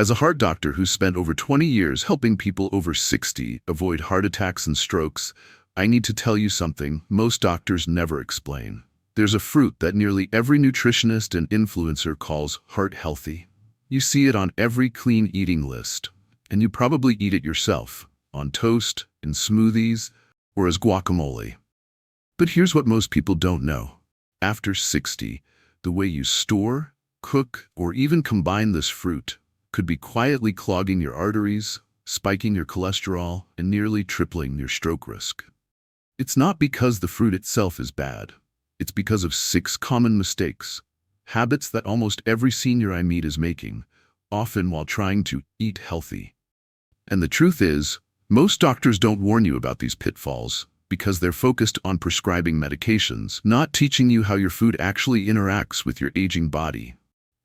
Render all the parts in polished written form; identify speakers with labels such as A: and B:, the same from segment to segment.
A: As a heart doctor who's spent over 20 years helping people over 60 avoid heart attacks and strokes, I need to tell you something most doctors never explain. There's a fruit that nearly every nutritionist and influencer calls heart healthy. You see it on every clean eating list, and you probably eat it yourself, on toast, in smoothies, or as guacamole. But here's what most people don't know. After 60, the way you store, cook, or even combine this fruit could be quietly clogging your arteries, spiking your cholesterol, and nearly tripling your stroke risk. It's not because the fruit itself is bad. It's because of 6 common mistakes, habits that almost every senior I meet is making, often while trying to eat healthy. And the truth is, most doctors don't warn you about these pitfalls because they're focused on prescribing medications, not teaching you how your food actually interacts with your aging body.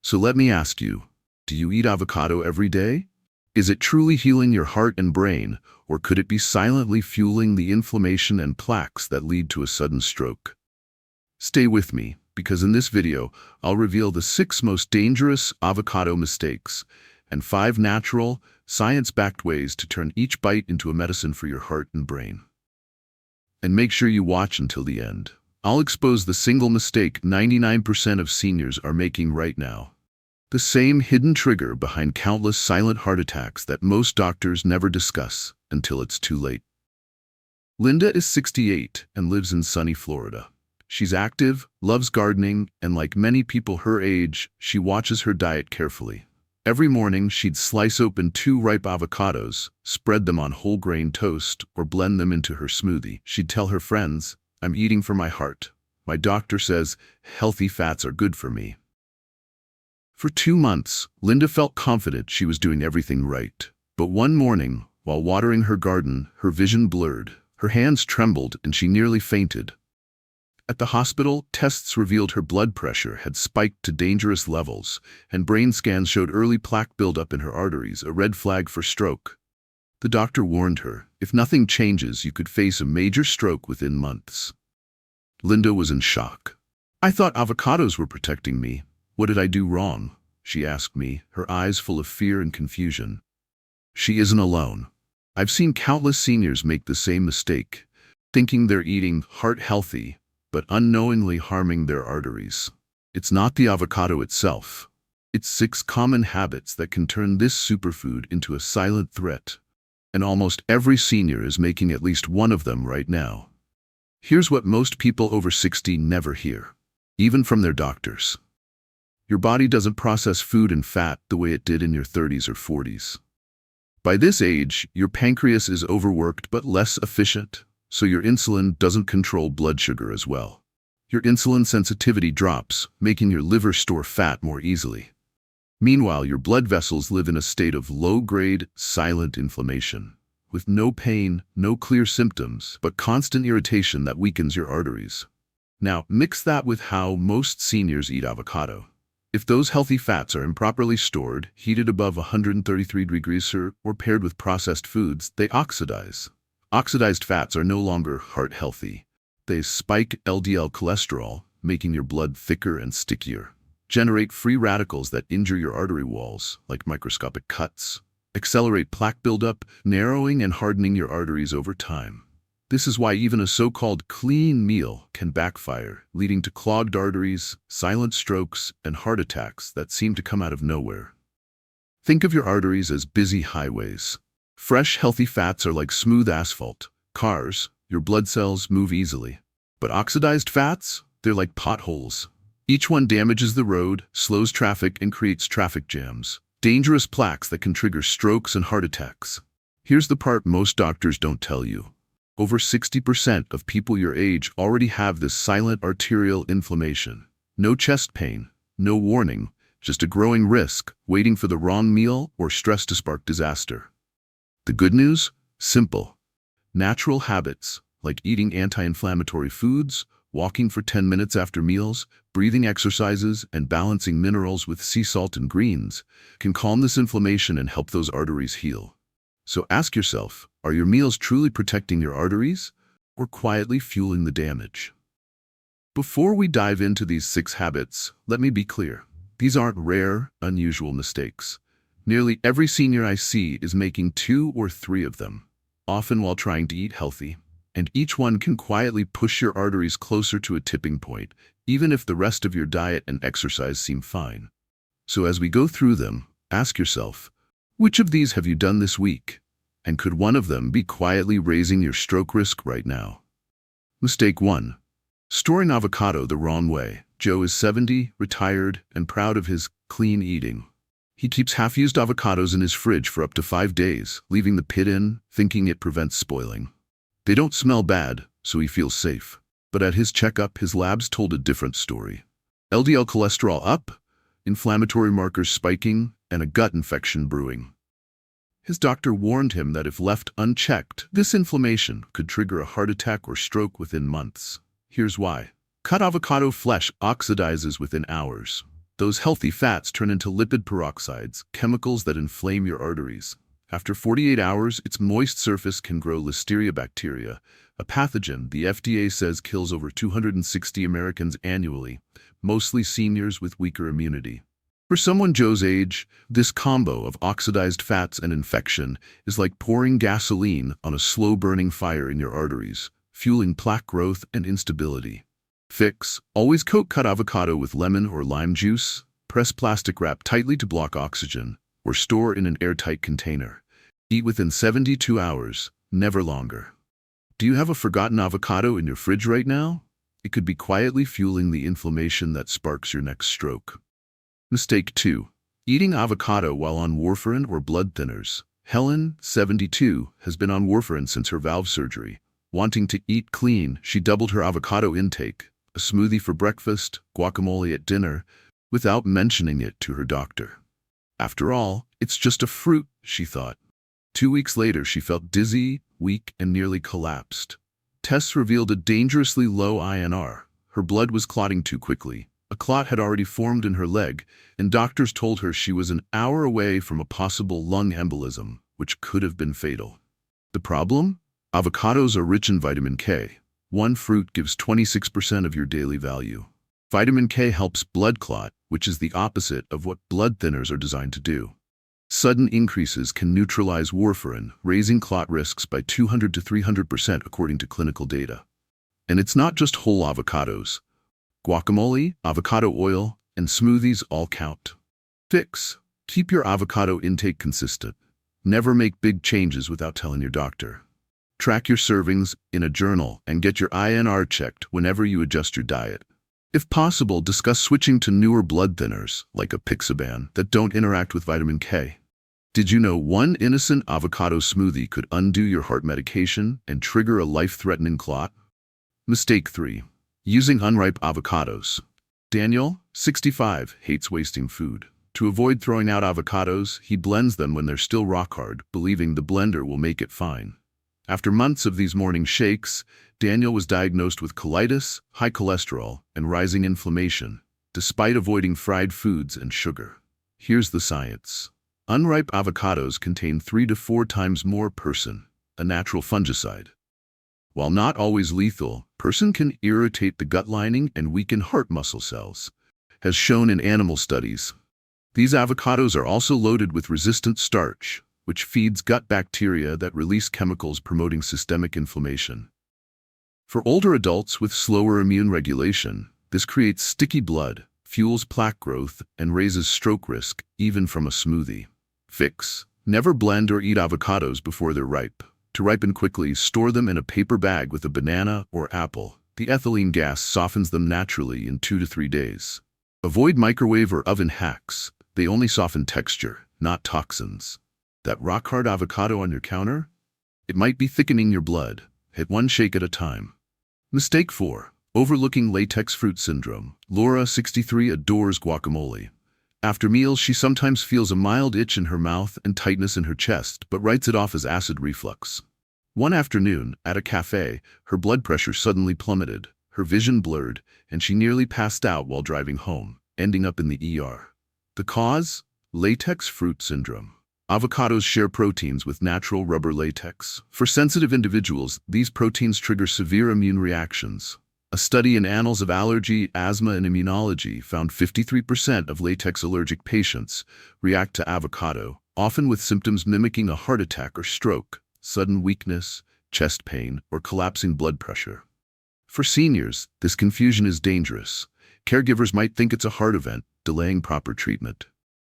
A: So let me ask you, do you eat avocado every day? Is it truly healing your heart and brain, or could it be silently fueling the inflammation and plaques that lead to a sudden stroke? Stay with me, because in this video, I'll reveal the 6 most dangerous avocado mistakes and 5 natural, science-backed ways to turn each bite into a medicine for your heart and brain. And make sure you watch until the end. I'll expose the single mistake 99% of seniors are making right now. The same hidden trigger behind countless silent heart attacks that most doctors never discuss until it's too late. Linda is 68 and lives in sunny Florida. She's active, loves gardening, and like many people her age, she watches her diet carefully. Every morning, she'd slice open 2 ripe avocados, spread them on whole grain toast, or blend them into her smoothie. She'd tell her friends, "I'm eating for my heart. My doctor says healthy fats are good for me." For 2 months, Linda felt confident she was doing everything right. But one morning, while watering her garden, her vision blurred. Her hands trembled and she nearly fainted. At the hospital, tests revealed her blood pressure had spiked to dangerous levels, and brain scans showed early plaque buildup in her arteries, a red flag for stroke. The doctor warned her, if nothing changes, you could face a major stroke within months. Linda was in shock. "I thought avocados were protecting me. What did I do wrong?" she asked me, her eyes full of fear and confusion. She isn't alone. I've seen countless seniors make the same mistake, thinking they're eating heart healthy, but unknowingly harming their arteries. It's not the avocado itself. It's 6 common habits that can turn this superfood into a silent threat. And almost every senior is making at least one of them right now. Here's what most people over 60 never hear, even from their doctors. Your body doesn't process food and fat the way it did in your 30s or 40s. By this age, your pancreas is overworked but less efficient, so your insulin doesn't control blood sugar as well. Your insulin sensitivity drops, making your liver store fat more easily. Meanwhile, your blood vessels live in a state of low-grade, silent inflammation, with no pain, no clear symptoms, but constant irritation that weakens your arteries. Now, mix that with how most seniors eat avocado. If those healthy fats are improperly stored, heated above 133 degrees Celsius, or paired with processed foods, they oxidize. Oxidized fats are no longer heart healthy. They spike LDL cholesterol, making your blood thicker and stickier, generate free radicals that injure your artery walls, like microscopic cuts, accelerate plaque buildup, narrowing and hardening your arteries over time. This is why even a so-called clean meal can backfire, leading to clogged arteries, silent strokes, and heart attacks that seem to come out of nowhere. Think of your arteries as busy highways. Fresh, healthy fats are like smooth asphalt. Cars, your blood cells move easily. But oxidized fats? They're like potholes. Each one damages the road, slows traffic, and creates traffic jams. Dangerous plaques that can trigger strokes and heart attacks. Here's the part most doctors don't tell you. Over 60% of people your age already have this silent arterial inflammation. No chest pain, no warning, just a growing risk, waiting for the wrong meal or stress to spark disaster. The good news? Simple. Natural habits, like eating anti-inflammatory foods, walking for 10 minutes after meals, breathing exercises, and balancing minerals with sea salt and greens, can calm this inflammation and help those arteries heal. So ask yourself, are your meals truly protecting your arteries, or quietly fueling the damage? Before we dive into these 6 habits, let me be clear. These aren't rare, unusual mistakes. Nearly every senior I see is making 2 or 3 of them, often while trying to eat healthy. And each one can quietly push your arteries closer to a tipping point, even if the rest of your diet and exercise seem fine. So as we go through them, ask yourself, which of these have you done this week? And could one of them be quietly raising your stroke risk right now? Mistake 1. Storing avocado the wrong way. Joe is 70, retired, and proud of his clean eating. He keeps half-used avocados in his fridge for up to 5 days, leaving the pit in, thinking it prevents spoiling. They don't smell bad, so he feels safe. But at his checkup, his labs told a different story. LDL cholesterol up, inflammatory markers spiking, and a gut infection brewing. His doctor warned him that if left unchecked, this inflammation could trigger a heart attack or stroke within months. Here's why. Cut avocado flesh oxidizes within hours. Those healthy fats turn into lipid peroxides, chemicals that inflame your arteries. After 48 hours, its moist surface can grow listeria bacteria, a pathogen the FDA says kills over 260 Americans annually, mostly seniors with weaker immunity. For someone Joe's age, this combo of oxidized fats and infection is like pouring gasoline on a slow-burning fire in your arteries, fueling plaque growth and instability. Fix: always coat cut avocado with lemon or lime juice, press plastic wrap tightly to block oxygen, or store in an airtight container. Eat within 72 hours, never longer. Do you have a forgotten avocado in your fridge right now? It could be quietly fueling the inflammation that sparks your next stroke. Mistake 2. Eating avocado while on warfarin or blood thinners. Helen, 72, has been on warfarin since her valve surgery. Wanting to eat clean, she doubled her avocado intake, a smoothie for breakfast, guacamole at dinner, without mentioning it to her doctor. After all, it's just a fruit, she thought. 2 weeks later, she felt dizzy, weak, and nearly collapsed. Tests revealed a dangerously low INR. Her blood was clotting too quickly. A clot had already formed in her leg, and doctors told her she was an hour away from a possible lung embolism, which could have been fatal. The problem? Avocados are rich in vitamin K. One fruit gives 26% of your daily value. Vitamin K helps blood clot, which is the opposite of what blood thinners are designed to do. Sudden increases can neutralize warfarin, raising clot risks by 200 to 300% according to clinical data. And it's not just whole avocados. Guacamole, avocado oil, and smoothies all count. Fix: keep your avocado intake consistent. Never make big changes without telling your doctor. Track your servings in a journal and get your INR checked whenever you adjust your diet. If possible, discuss switching to newer blood thinners, like a Pixaban, that don't interact with vitamin K. Did you know one innocent avocado smoothie could undo your heart medication and trigger a life-threatening clot? Mistake 3. Using unripe avocados. Daniel, 65, hates wasting food. To avoid throwing out avocados, he blends them when they're still rock hard, believing the blender will make it fine. After months of these morning shakes, Daniel was diagnosed with colitis, high cholesterol, and rising inflammation, despite avoiding fried foods and sugar. Here's the science. Unripe avocados contain 3 to 4 times more persin, a natural fungicide. While not always lethal, persin can irritate the gut lining and weaken heart muscle cells, as shown in animal studies. These avocados are also loaded with resistant starch, which feeds gut bacteria that release chemicals promoting systemic inflammation. For older adults with slower immune regulation, this creates sticky blood, fuels plaque growth, and raises stroke risk, even from a smoothie. Fix: never blend or eat avocados before they're ripe. To ripen quickly, store them in a paper bag with a banana or apple. The ethylene gas softens them naturally in 2 to 3 days. Avoid microwave or oven hacks. They only soften texture, not toxins. That rock-hard avocado on your counter? It might be thickening your blood. Hit one shake at a time. Mistake 4. Overlooking latex fruit syndrome. Laura, 63, adores guacamole. After meals, she sometimes feels a mild itch in her mouth and tightness in her chest, but writes it off as acid reflux. One afternoon, at a cafe, her blood pressure suddenly plummeted, her vision blurred, and she nearly passed out while driving home, ending up in the ER. The cause? Latex fruit syndrome. Avocados share proteins with natural rubber latex. For sensitive individuals, these proteins trigger severe immune reactions. A study in Annals of Allergy, Asthma, and Immunology found 53% of latex allergic patients react to avocado, often with symptoms mimicking a heart attack or stroke, sudden weakness, chest pain, or collapsing blood pressure. For seniors, this confusion is dangerous. Caregivers might think it's a heart event, delaying proper treatment.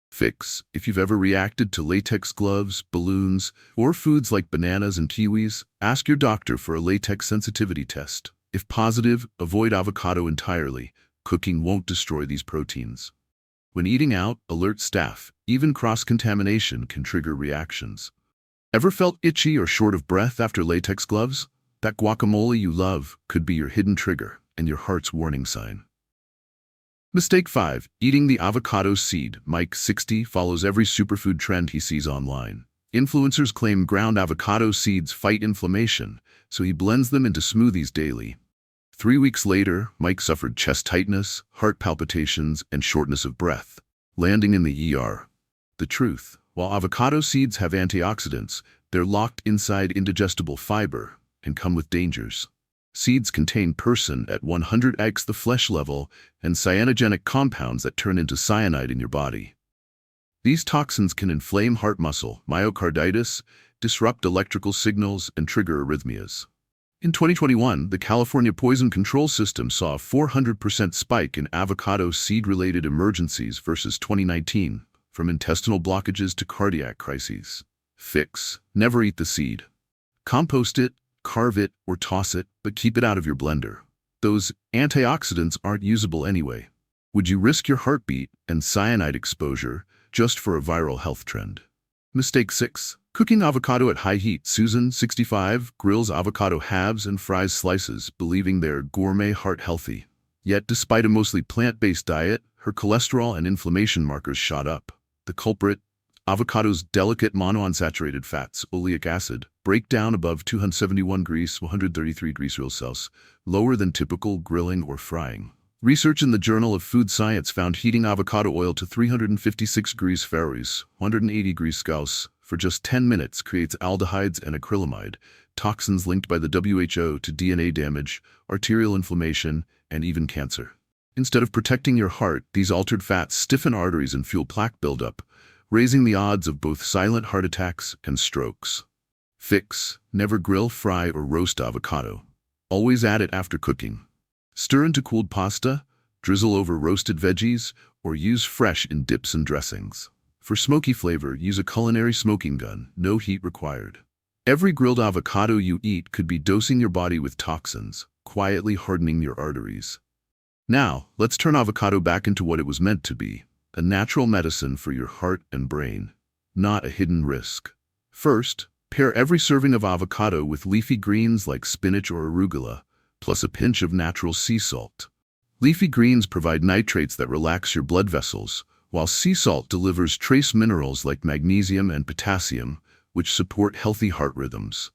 A: Fix: if you've ever reacted to latex gloves, balloons, or foods like bananas and kiwis, ask your doctor for a latex sensitivity test. If positive, avoid avocado entirely. Cooking won't destroy these proteins. When eating out, alert staff. Even cross-contamination can trigger reactions. Ever felt itchy or short of breath after latex gloves? That guacamole you love could be your hidden trigger and your heart's warning sign. Mistake 5. Eating the avocado seed. Mike, 60, follows every superfood trend he sees online. Influencers claim ground avocado seeds fight inflammation, so he blends them into smoothies daily. 3 weeks later, Mike suffered chest tightness, heart palpitations, and shortness of breath, landing in the ER. The truth: while avocado seeds have antioxidants, they're locked inside indigestible fiber and come with dangers. Seeds contain persin at 100x the flesh level and cyanogenic compounds that turn into cyanide in your body. These toxins can inflame heart muscle, myocarditis, disrupt electrical signals, and trigger arrhythmias. In 2021, the California Poison Control System saw a 400% spike in avocado seed-related emergencies versus 2019, from intestinal blockages to cardiac crises. Fix: never eat the seed. Compost it, carve it, or toss it, but keep it out of your blender. Those antioxidants aren't usable anyway. Would you risk your heartbeat and cyanide exposure just for a viral health trend? Mistake 6. Cooking avocado at high heat. Susan, 65, grills avocado halves and fries slices, believing they're gourmet heart healthy. Yet, despite a mostly plant-based diet, her cholesterol and inflammation markers shot up. The culprit: avocado's delicate monounsaturated fats, oleic acid, break down above 271 degrees 133 degrees Celsius, lower than typical grilling or frying. Research in the Journal of Food Science found heating avocado oil to 356 degrees Fahrenheit, 180 degrees Celsius, for just 10 minutes creates aldehydes and acrylamide, toxins linked by the WHO to DNA damage, arterial inflammation, and even cancer. Instead of protecting your heart, these altered fats stiffen arteries and fuel plaque buildup, raising the odds of both silent heart attacks and strokes. Fix: never grill, fry, or roast avocado. Always add it after cooking. Stir into cooled pasta, drizzle over roasted veggies, or use fresh in dips and dressings. For smoky flavor, use a culinary smoking gun, no heat required. Every grilled avocado you eat could be dosing your body with toxins, quietly hardening your arteries. Now, let's turn avocado back into what it was meant to be: a natural medicine for your heart and brain, not a hidden risk. First, pair every serving of avocado with leafy greens like spinach or arugula, plus a pinch of natural sea salt. Leafy greens provide nitrates that relax your blood vessels, while sea salt delivers trace minerals like magnesium and potassium, which support healthy heart rhythms.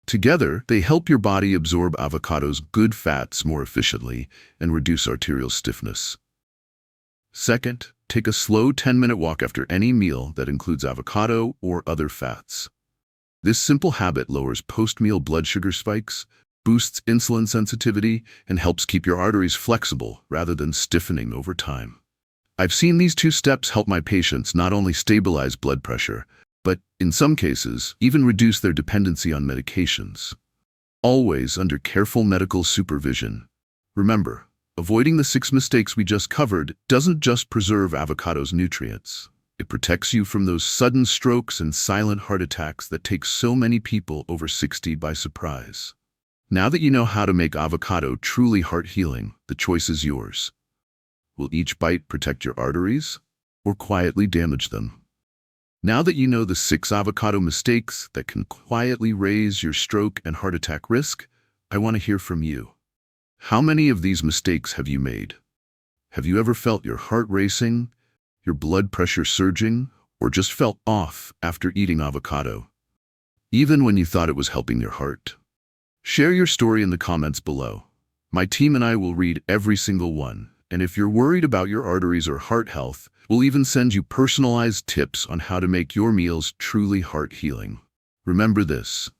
A: Together, they help your body absorb avocado's good fats more efficiently and reduce arterial stiffness. Second, take a slow 10-minute walk after any meal that includes avocado or other fats. This simple habit lowers post-meal blood sugar spikes, boosts insulin sensitivity, and helps keep your arteries flexible rather than stiffening over time. I've seen these 2 steps help my patients not only stabilize blood pressure, but, in some cases, even reduce their dependency on medications. Always under careful medical supervision. Remember, avoiding the 6 mistakes we just covered doesn't just preserve avocado's nutrients. It protects you from those sudden strokes and silent heart attacks that take so many people over 60 by surprise. Now that you know how to make avocado truly heart-healing, the choice is yours. Will each bite protect your arteries, or quietly damage them? Now that you know the 6 avocado mistakes that can quietly raise your stroke and heart attack risk, I want to hear from you. How many of these mistakes have you made? Have you ever felt your heart racing, your blood pressure surging, or just felt off after eating avocado, even when you thought it was helping your heart? Share your story in the comments below. My team and I will read every single one, and if you're worried about your arteries or heart health, we'll even send you personalized tips on how to make your meals truly heart-healing. Remember this: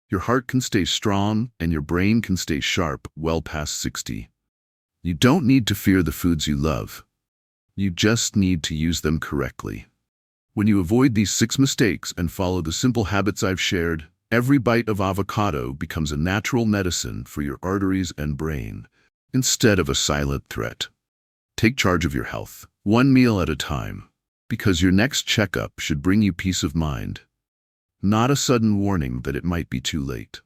A: your heart can stay strong and your brain can stay sharp well past 60. You don't need to fear the foods you love. You just need to use them correctly. When you avoid these 6 mistakes and follow the simple habits I've shared, every bite of avocado becomes a natural medicine for your arteries and brain, instead of a silent threat. Take charge of your health, one meal at a time, because your next checkup should bring you peace of mind, not a sudden warning that it might be too late.